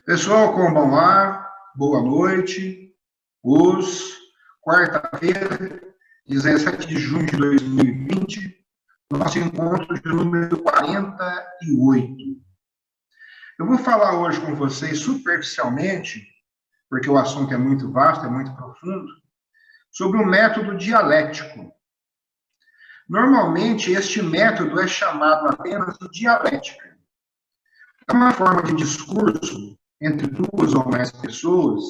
Pessoal, como vão? Boa noite. Hoje, quarta-feira, 17 de junho de 2020, nosso encontro de número 48. Eu vou falar hoje com vocês superficialmente, porque o assunto é muito vasto, é muito profundo, sobre o método dialético. Normalmente, este método é chamado apenas de dialética. É uma forma de discurso entre duas ou mais pessoas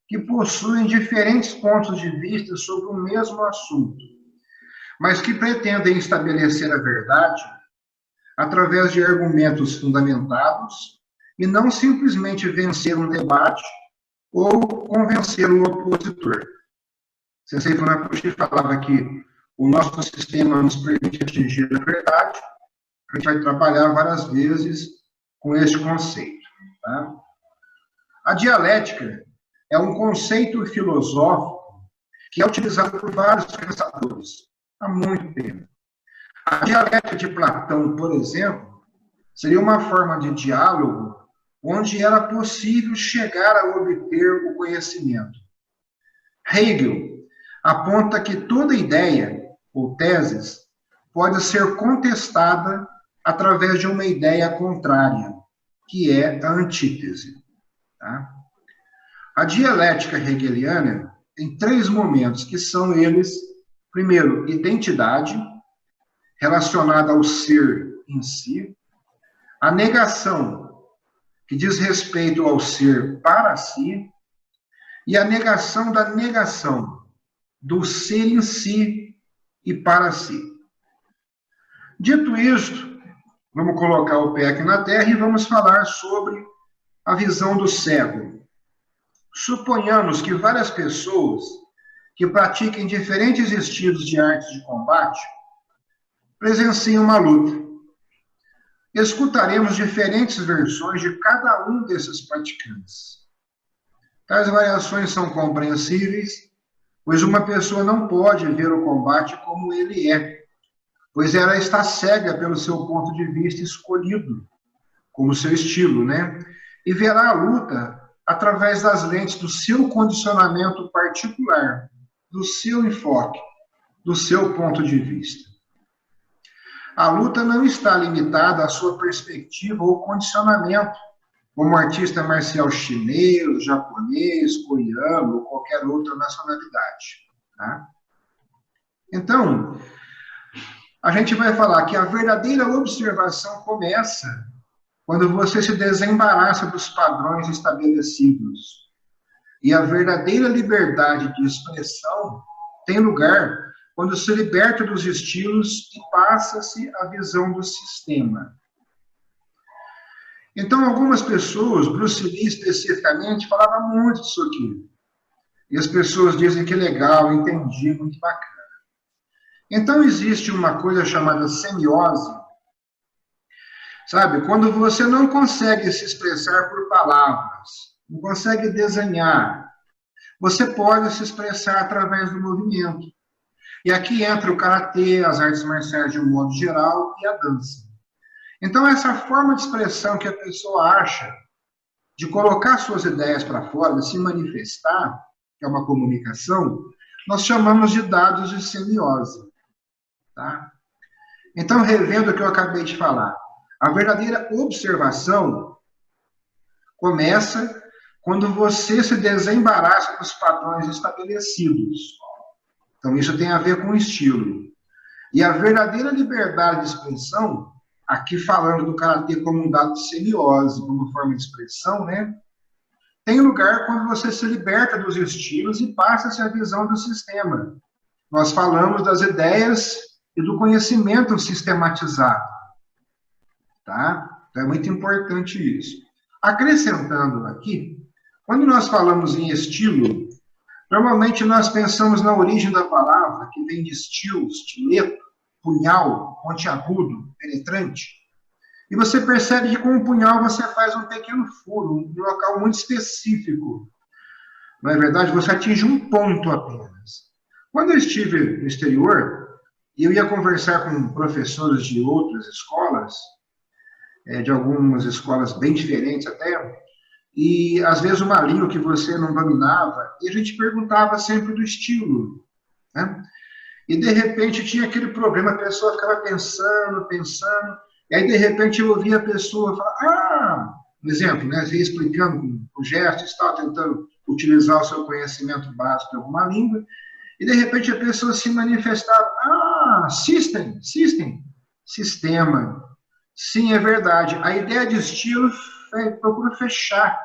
que possuem diferentes pontos de vista sobre o mesmo assunto, mas que pretendem estabelecer a verdade através de argumentos fundamentados e não simplesmente vencer um debate ou convencer o opositor. Sensei Funakoshi falava que o nosso sistema nos permite atingir a verdade. A gente vai trabalhar várias vezes com este conceito. Tá? A dialética é um conceito filosófico que é utilizado por vários pensadores há muito tempo. A dialética de Platão, por exemplo, seria uma forma de diálogo onde era possível chegar a obter o conhecimento. Hegel aponta que toda ideia ou tese pode ser contestada através de uma ideia contrária, que é a antítese. Tá? A dialética hegeliana tem três momentos, que são eles, primeiro, identidade, relacionada ao ser em si, a negação, que diz respeito ao ser para si, e a negação da negação, do ser em si e para si. Dito isto, vamos colocar o pé aqui na terra e vamos falar sobre a visão do cego. Suponhamos que várias pessoas que pratiquem diferentes estilos de artes de combate presenciem uma luta. Escutaremos diferentes versões de cada um desses praticantes. Tais variações são compreensíveis, pois uma pessoa não pode ver o combate como ele é, pois ela está cega pelo seu ponto de vista escolhido, como seu estilo, né? E verá a luta através das lentes do seu condicionamento particular, do seu enfoque, do seu ponto de vista. A luta não está limitada à sua perspectiva ou condicionamento, como artista marcial chinês, japonês, coreano ou qualquer outra nacionalidade. Tá? Então, a gente vai falar que a verdadeira observação começa quando você se desembaraça dos padrões estabelecidos. E a verdadeira liberdade de expressão tem lugar quando se liberta dos estilos e passa-se a visão do sistema. Então, algumas pessoas, Bruce Lee especificamente, falava muito disso aqui. E as pessoas dizem que legal, entendi, muito bacana. Então, existe uma coisa chamada semiose. Sabe, quando você não consegue se expressar por palavras, não consegue desenhar, você pode se expressar através do movimento. E aqui entra o karatê, as artes marciais de um modo geral e a dança. Então, essa forma de expressão que a pessoa acha de colocar suas ideias para fora, de se manifestar, que é uma comunicação, nós chamamos de dados de semiose. Tá? Então, revendo o que eu acabei de falar, a verdadeira observação começa quando você se desembaraça dos padrões estabelecidos. Então, isso tem a ver com o estilo. E a verdadeira liberdade de expressão, aqui falando do karatê como um dado de semiose, como forma de expressão, né? Tem lugar quando você se liberta dos estilos e passa-se a visão do sistema. Nós falamos das ideias e do conhecimento sistematizado. Tá? Então é muito importante isso. Acrescentando aqui, quando nós falamos em estilo, normalmente nós pensamos na origem da palavra, que vem de estilo, estileto, punhal, pontiagudo, penetrante. E você percebe que com o punhal você faz um pequeno furo, um local muito específico. Não é verdade? Você atinge um ponto apenas. Quando eu estive no exterior, e eu ia conversar com professores de outras escolas, de algumas escolas bem diferentes até, e às vezes uma língua que você não dominava, e a gente perguntava sempre do estilo, né? E de repente tinha aquele problema, a pessoa ficava pensando, pensando, e aí de repente eu ouvia a pessoa falar, um exemplo, né? Você ia explicando com gestos, tal, tentando utilizar o seu conhecimento básico de alguma língua, e de repente a pessoa se manifestava, sistema. Sim, é verdade. A ideia de estilo procura fechar,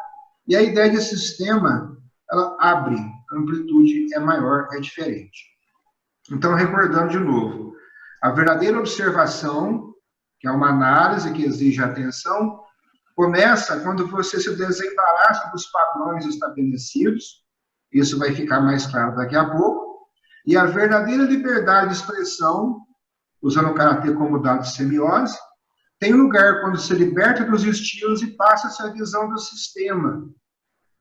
e a ideia de sistema, ela abre, a amplitude é maior, é diferente. Então, recordando de novo, a verdadeira observação, que é uma análise que exige atenção, começa quando você se desembaraça dos padrões estabelecidos, isso vai ficar mais claro daqui a pouco, e a verdadeira liberdade de expressão, usando o karatê como dado de semiose, tem lugar quando se liberta dos estilos e passa-se a visão do sistema,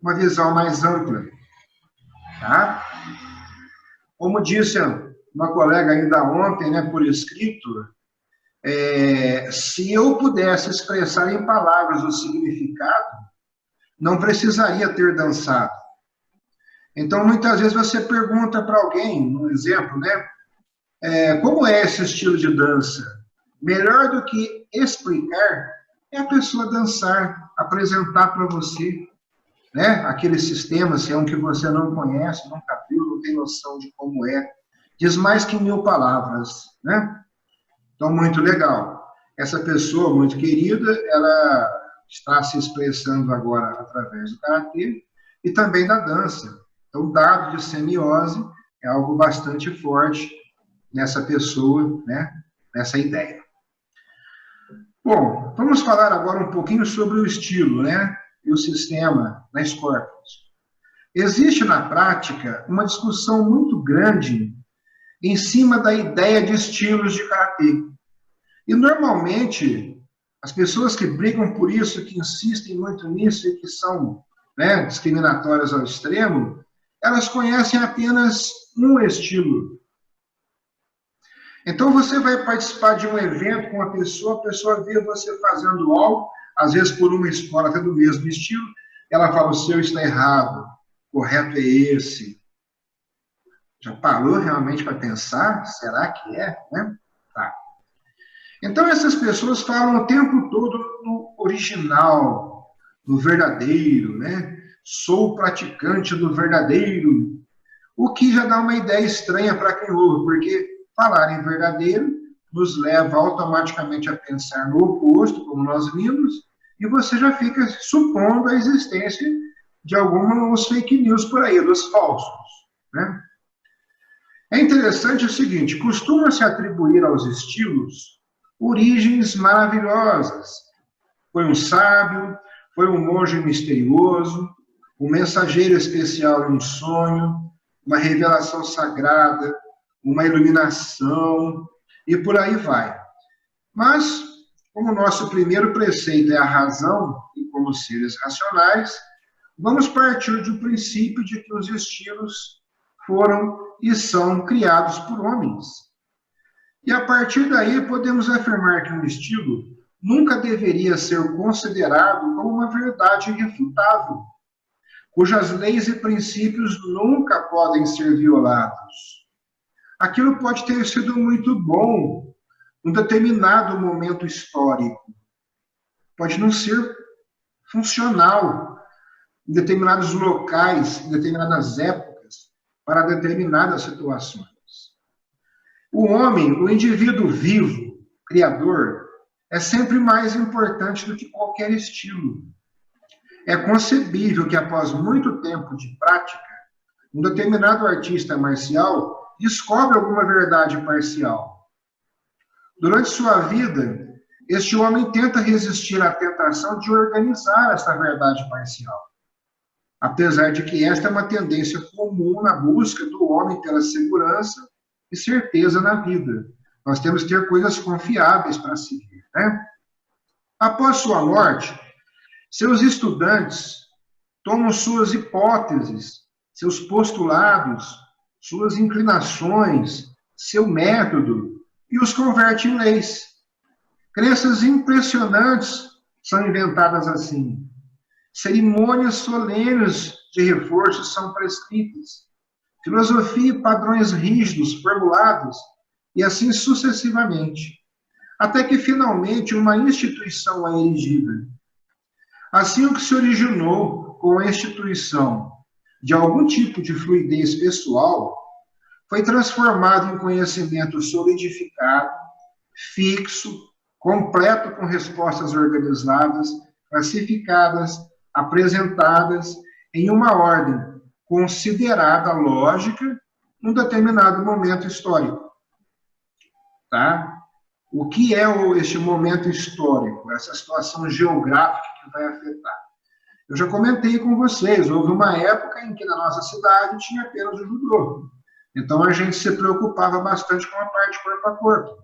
uma visão mais ampla. Tá? Como disse uma colega ainda ontem, né, por escrito, se eu pudesse expressar em palavras o significado, não precisaria ter dançado. Então, muitas vezes você pergunta para alguém, um exemplo, né, como é esse estilo de dança? Melhor do que explicar é a pessoa dançar, apresentar para você, né, aquele sistema, se é um que você não conhece, nunca viu, não tem noção de como é. Diz mais que 1000 palavras, né? Então, muito legal. Essa pessoa muito querida, ela está se expressando agora através do karatê e também da dança. Então, o dado de semiose é algo bastante forte nessa pessoa, né? Nessa ideia. Bom, vamos falar agora um pouquinho sobre o estilo, né? E o sistema na Scorpions. Existe na prática uma discussão muito grande em cima da ideia de estilos de karatê. E normalmente as pessoas que brigam por isso, que insistem muito nisso e que são, né, discriminatórias ao extremo, elas conhecem apenas um estilo. Então você vai participar de um evento com a pessoa vê você fazendo algo, às vezes por uma escola até do mesmo estilo, ela fala, o seu está errado, o correto é esse. Já parou realmente para pensar? Será que é? Né? Tá. Então essas pessoas falam o tempo todo no original, no verdadeiro, né? Sou praticante do verdadeiro, o que já dá uma ideia estranha para quem ouve, porque falar em verdadeiro nos leva automaticamente a pensar no oposto, como nós vimos, e você já fica supondo a existência de alguns fake news por aí, dos falsos, né? É interessante o seguinte, costuma-se atribuir aos estilos origens maravilhosas. Foi um sábio, foi um monge misterioso, um mensageiro especial em um sonho, uma revelação sagrada, uma iluminação, e por aí vai. Mas, como o nosso primeiro preceito é a razão, e como seres racionais, vamos partir do princípio de que os estilos foram e são criados por homens. E a partir daí podemos afirmar que um estilo nunca deveria ser considerado como uma verdade irrefutável, cujas leis e princípios nunca podem ser violados. Aquilo pode ter sido muito bom em um determinado momento histórico, pode não ser funcional em determinados locais, em determinadas épocas, para determinadas situações. O homem, o indivíduo vivo, criador, é sempre mais importante do que qualquer estilo. É concebível que após muito tempo de prática, um determinado artista marcial descobre alguma verdade parcial. Durante sua vida, este homem tenta resistir à tentação de organizar essa verdade parcial. Apesar de que esta é uma tendência comum na busca do homem pela segurança e certeza na vida. Nós temos que ter coisas confiáveis para seguir, né? Após sua morte, seus estudantes tomam suas hipóteses, seus postulados, suas inclinações, seu método e os converte em leis. Crenças impressionantes são inventadas assim. Cerimônias solenes de reforço são prescritas. Filosofia e padrões rígidos formulados, e assim sucessivamente, até que finalmente uma instituição é erigida. Assim, o que se originou com a instituição de algum tipo de fluidez pessoal foi transformado em conhecimento solidificado, fixo, completo, com respostas organizadas, classificadas, apresentadas em uma ordem considerada lógica num determinado momento histórico. Tá? O que é este momento histórico, essa situação geográfica que vai afetar? Eu já comentei com vocês, houve uma época em que na nossa cidade tinha apenas o judô. Então a gente se preocupava bastante com a parte corpo a corpo.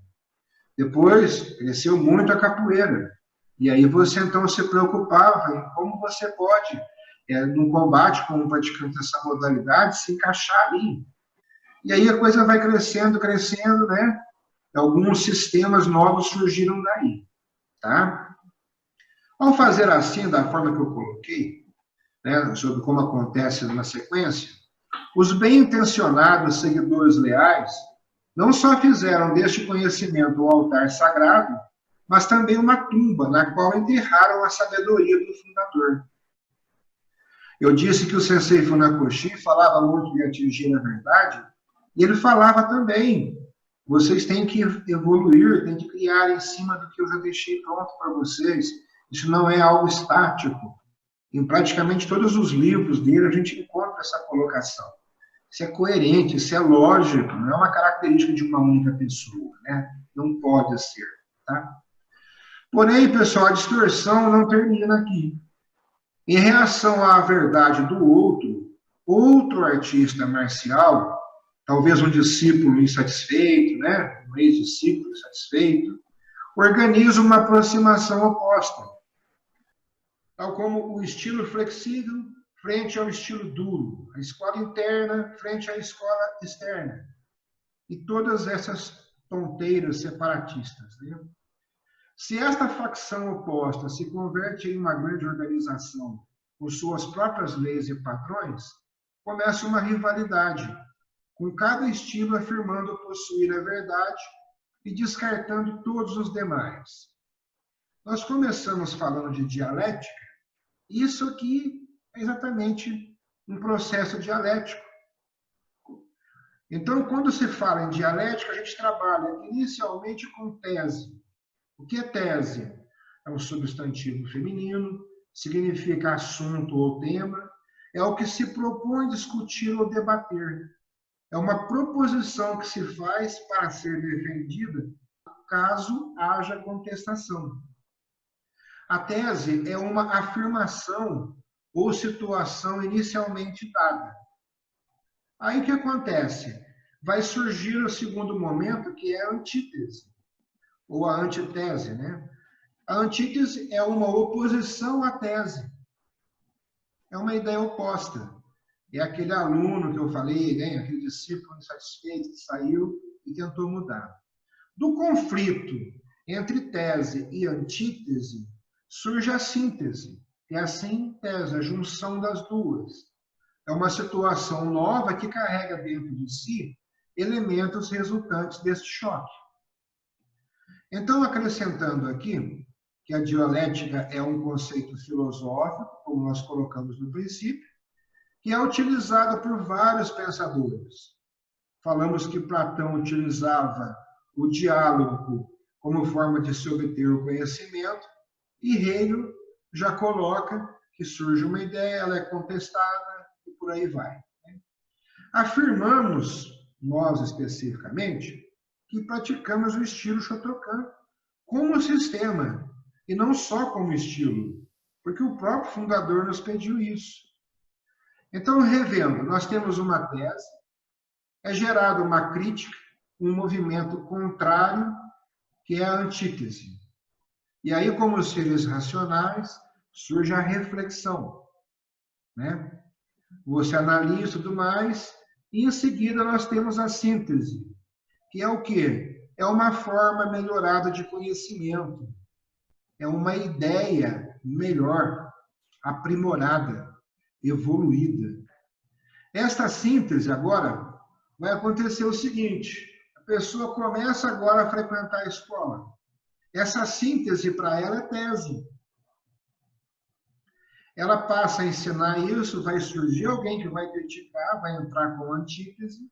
Depois cresceu muito a capoeira. E aí você então se preocupava em como você pode, num combate com um praticante dessa modalidade, se encaixar ali. E aí a coisa vai crescendo, crescendo, né? Alguns sistemas novos surgiram daí, tá? Ao fazer assim, da forma que eu coloquei, né, sobre como acontece na sequência, os bem-intencionados seguidores leais não só fizeram deste conhecimento um altar sagrado, mas também uma tumba na qual enterraram a sabedoria do fundador. Eu disse que o Sensei Funakoshi falava muito de atingir a verdade, e ele falava também, vocês têm que evoluir, têm que criar em cima do que eu já deixei pronto para vocês. Isso não é algo estático. Em praticamente todos os livros dele, a gente encontra essa colocação. Isso é coerente, isso é lógico, não é uma característica de uma única pessoa, né? Não pode ser, tá? Porém, pessoal, a distorção não termina aqui. Em reação à verdade do outro artista marcial, talvez um discípulo insatisfeito, né? Um ex-discípulo insatisfeito, organiza uma aproximação oposta, tal como o estilo flexível frente ao estilo duro, a escola interna frente à escola externa, e todas essas tonteiras separatistas. Né? Se esta facção oposta se converte em uma grande organização com suas próprias leis e padrões, começa uma rivalidade, com cada estilo afirmando possuir a verdade e descartando todos os demais. Nós começamos falando de dialética, e isso aqui é exatamente um processo dialético. Então, quando se fala em dialética, a gente trabalha inicialmente com tese. O que é tese? É um substantivo feminino, significa assunto ou tema, é o que se propõe discutir ou debater. É uma proposição que se faz para ser defendida caso haja contestação. A tese é uma afirmação ou situação inicialmente dada. Aí o que acontece? Vai surgir o segundo momento, que é a antítese, ou a antitese, né? A antítese é uma oposição à tese. É uma ideia oposta. É aquele aluno que eu falei, né? Aquele discípulo insatisfeito que saiu e tentou mudar. Do conflito entre tese e antítese, surge a síntese, que é a síntese, a junção das duas. É uma situação nova que carrega dentro de si elementos resultantes deste choque. Então, acrescentando aqui, que a dialética é um conceito filosófico, como nós colocamos no princípio, que é utilizado por vários pensadores. Falamos que Platão utilizava o diálogo como forma de se obter o conhecimento, e Hegel já coloca que surge uma ideia, ela é contestada e por aí vai. Afirmamos, nós especificamente, que praticamos o estilo Shotokan como sistema, e não só como estilo, porque o próprio fundador nos pediu isso. Então, revendo, nós temos uma tese, é gerada uma crítica, um movimento contrário, que é a antítese. E aí, como seres racionais, surge a reflexão, né? Você analisa tudo mais, e em seguida nós temos a síntese, que é o quê? É uma forma melhorada de conhecimento, é uma ideia melhor. aprimorada, evoluída. Esta síntese agora vai acontecer o seguinte: a pessoa começa agora a frequentar a escola. Essa síntese para ela é tese. Ela passa a ensinar isso, vai surgir alguém que vai criticar, vai entrar com antítese.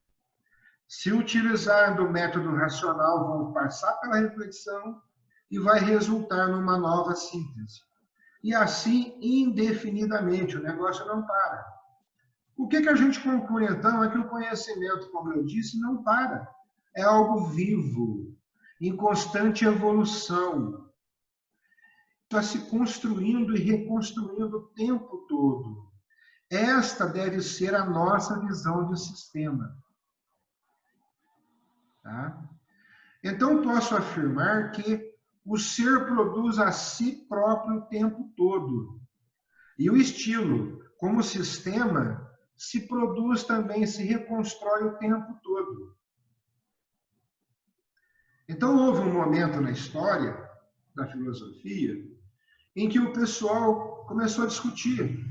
Se utilizar do método racional, vão passar pela reflexão e vai resultar numa nova síntese. E assim, indefinidamente, o negócio não para. O que a gente conclui, então, é que o conhecimento, como eu disse, não para. É algo vivo, em constante evolução. Está se construindo e reconstruindo o tempo todo. Esta deve ser a nossa visão de sistema. Tá? Então, posso afirmar que o ser produz a si próprio o tempo todo. E o estilo, como sistema, se produz também, se reconstrói o tempo todo. Então, houve um momento na história da filosofia em que o pessoal começou a discutir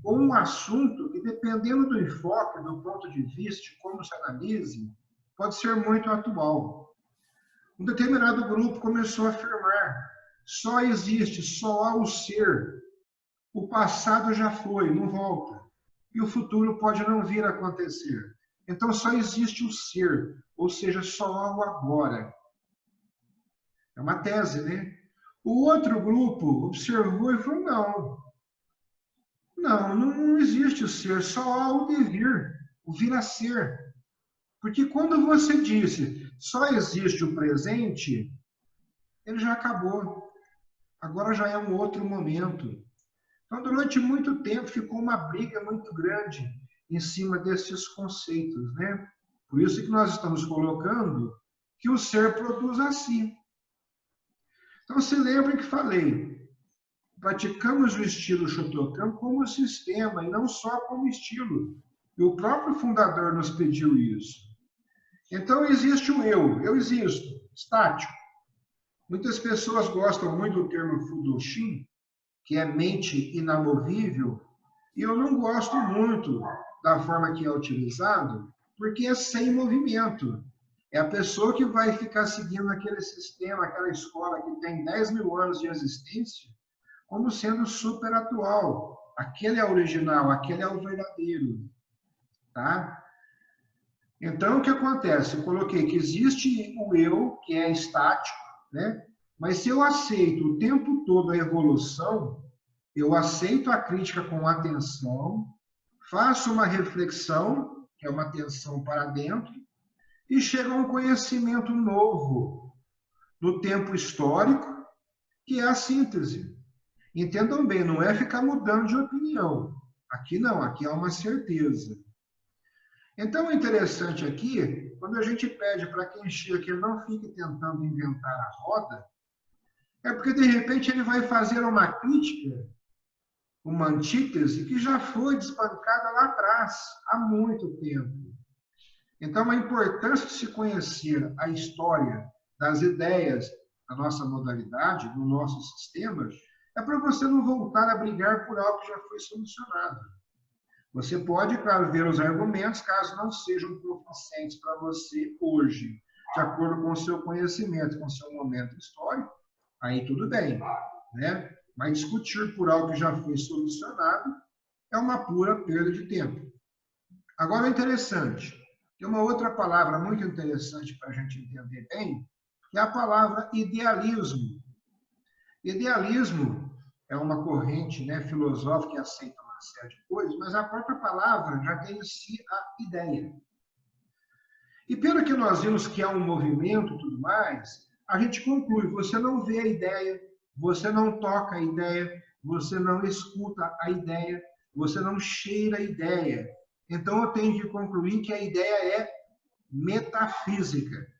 um assunto que, dependendo do enfoque, do ponto de vista, como se analise, pode ser muito atual. Um determinado grupo começou a afirmar: só existe, só há o ser. O passado já foi, não volta. E o futuro pode não vir a acontecer. Então só existe o ser, ou seja, só há o agora. É uma tese, né? O outro grupo observou e falou: não existe o ser, só há o devir, o vir a ser. Porque quando você disse só existe o presente, ele já acabou. Agora já é um outro momento. Então, durante muito tempo, ficou uma briga muito grande em cima desses conceitos, né? Por isso que nós estamos colocando que o ser produz a si. Então, se lembrem que falei, praticamos o estilo Shotokan como sistema e não só como estilo. E o próprio fundador nos pediu isso. Então, existe o eu existo, estático. Muitas pessoas gostam muito do termo Fudoshin, que é mente inamovível, e eu não gosto muito da forma que é utilizado, porque é sem movimento. É a pessoa que vai ficar seguindo aquele sistema, aquela escola que tem 10 mil anos de existência, como sendo super atual. Aquele é o original, aquele é o verdadeiro. Tá? Então, o que acontece? Eu coloquei que existe o eu, que é estático, né? Mas se eu aceito o tempo todo a evolução, eu aceito a crítica com atenção, faço uma reflexão, que é uma atenção para dentro, e chego a um conhecimento novo no tempo histórico, que é a síntese. Entendam bem, não é ficar mudando de opinião. Aqui não, aqui é uma certeza. Então, o interessante aqui, quando a gente pede para quem chega que não fique tentando inventar a roda, é porque, de repente, ele vai fazer uma crítica, uma antítese, que já foi desbancada lá atrás, há muito tempo. Então, a importância de se conhecer a história das ideias da nossa modalidade, do nosso sistema, é para você não voltar a brigar por algo que já foi solucionado. Você pode, claro, ver os argumentos, caso não sejam convincentes para você hoje, de acordo com o seu conhecimento, com o seu momento histórico, aí tudo bem, né? Mas discutir por algo que já foi solucionado é uma pura perda de tempo. Agora, é interessante, tem uma outra palavra muito interessante para a gente entender bem, que é a palavra idealismo. Idealismo é uma corrente, né, filosófica que aceita uma série de coisas, mas a própria palavra já tem em si a ideia. E pelo que nós vimos que é um movimento e tudo mais, a gente conclui, você não vê a ideia, você não toca a ideia, você não escuta a ideia, você não cheira a ideia. Então eu tenho que concluir que a ideia é metafísica.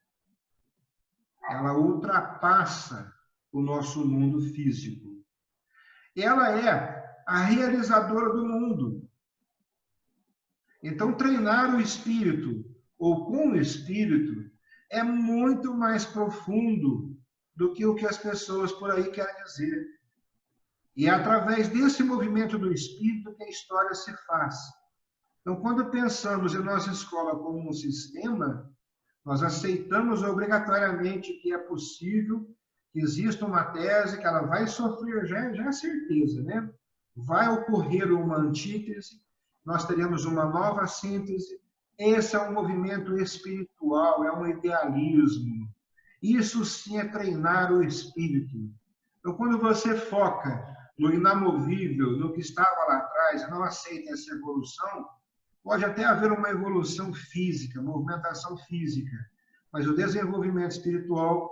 Ela ultrapassa o nosso mundo físico. Ela é a realizadora do mundo. Então, treinar o espírito, ou com o espírito, é muito mais profundo do que o que as pessoas por aí querem dizer. E é através desse movimento do espírito que a história se faz. Então, quando pensamos em nossa escola como um sistema, nós aceitamos obrigatoriamente que é possível que exista uma tese que ela vai sofrer, já é certeza, né? Vai ocorrer uma antítese, nós teremos uma nova síntese. Esse é um movimento espiritual, é um idealismo. Isso sim é treinar o espírito. Então, quando você foca no inamovível, no que estava lá atrás, e não aceita essa evolução, pode até haver uma evolução física, movimentação física, mas o desenvolvimento espiritual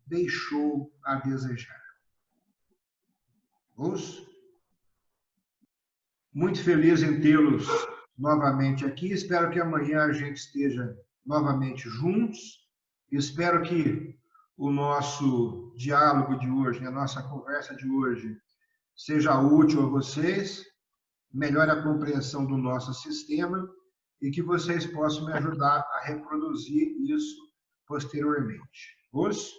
deixou a desejar. Ouço? Muito feliz em tê-los novamente aqui. Espero que amanhã a gente esteja novamente juntos. Espero que o nosso diálogo de hoje, a nossa conversa de hoje, seja útil a vocês, melhore a compreensão do nosso sistema e que vocês possam me ajudar a reproduzir isso posteriormente. Os?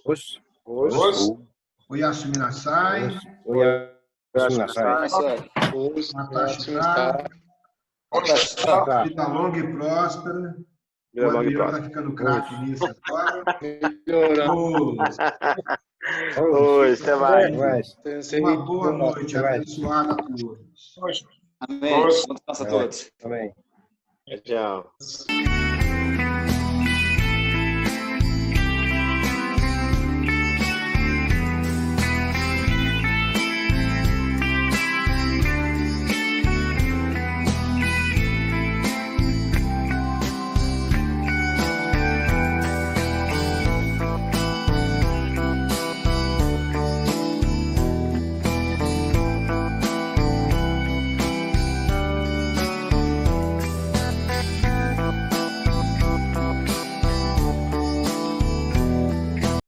Oyasumi Nasai. Vida longa e próspera. O Adriano está ficando craque nisso agora. Até mais. Uma boa noite, abençoada a todos. Amém. Bom descanso a todos. Amém. Tchau.